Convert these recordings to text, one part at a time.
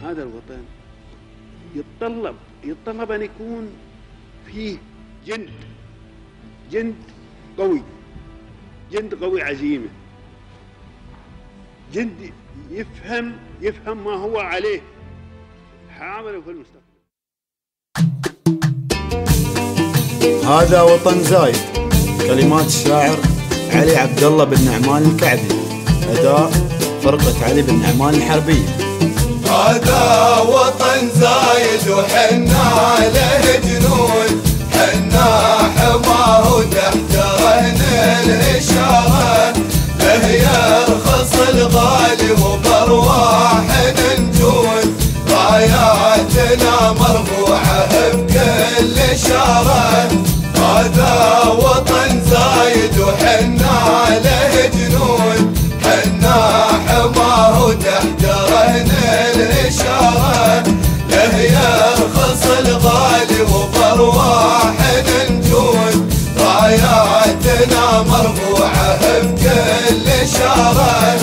هذا الوطن يتطلب أن يكون فيه جند قوي عزيمة، جند يفهم ما هو عليه حاضر في المستقبل. هذا وطن زايد. كلمات الشاعر علي عبد الله بن نعمان الكعبي. أداء فرقة علي بن نعمان الحربية. هذا وطن زايد وحنا له جنود، حنا حماه وتحت رهن الإشارة، له يرخص الغالي وبرواح ننجود، راياتنا مرفوعة بكل شارة. هذا وطن زايد وحنا له جنود، حنا حماه وتحت رهن الإشارة، له يرخص الغالي وبرواح ننجود، راياتنا مرفوعة بكل شارة.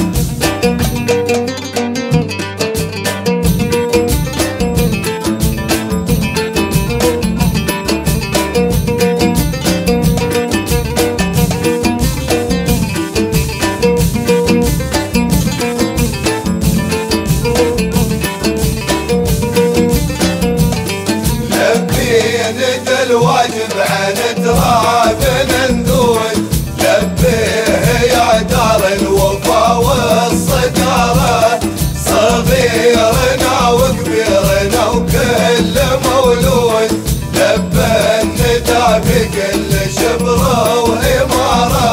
الواجب عن ترابنا نذود، لبيه يا دار الوفا والصدارة، صغيرنا وكبيرنا وكل مولود، لبى الندى بكل شبر وإمارة،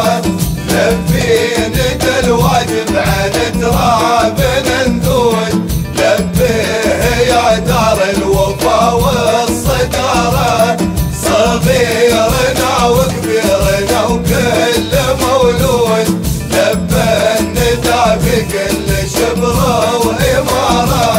لبي ندى الواجب عن ترابنا نذود، لبيه يا دار الوفا والصدارة، صغيرنا وكبيرنا وكل مولود، لبى الندى بكل شبر وإمارة.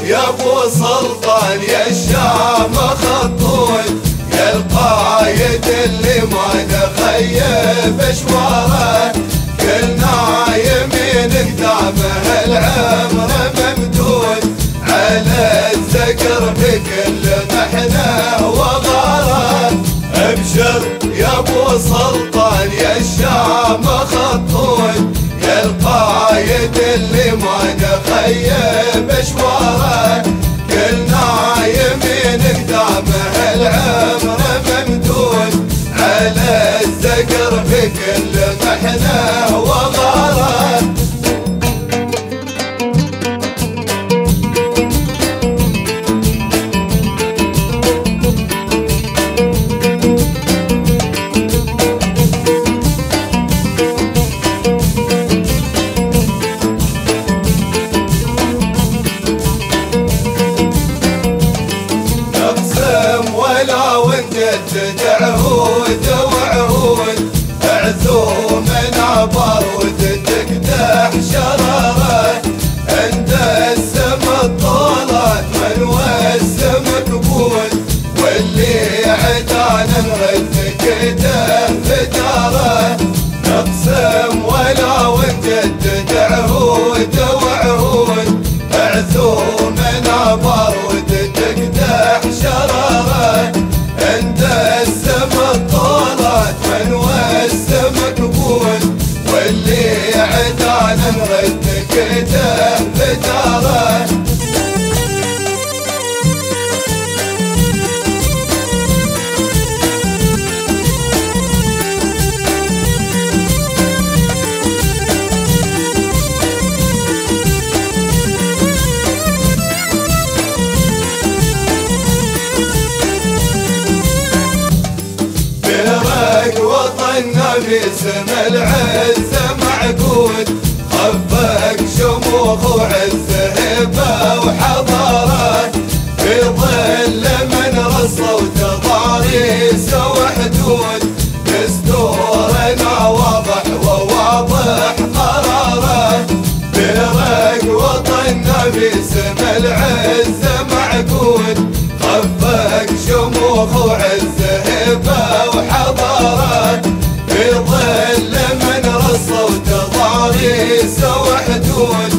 يا ابو سلطان يا الشام خطوط، يا القايد اللي ما نخيب اشواره، كلنا يمينك دامه العمر ممدود، على الذكر بكل محنه وغاره. ابشر يا ابو سلطان يا الشام خطوط، يا القايد اللي ما نخيب اشواره، كلنا يمينك دامه العمر ممدود، على الذكر بكل محنه وغاره. عهود وعهود عزومنا بارود تقدح شراره، عند السم الطولات من والسم قبول، واللي عدانا نرد كده فداره، نقسم ولا ونجدد عهود وعهود عزومنا بارود تقدح شراره، عند السم الطولات من والسم قبول، واللي عدانا نرد كده فداره. باسم العز معقود، خفق شموخ وعز هبه وحضاره، في ظل من رصه وتضاريس وحدود، دستورنا اسم العزة معقود خفق شموخ وعز هبة وحضارات في ظل من رصوا تضاريس وحدود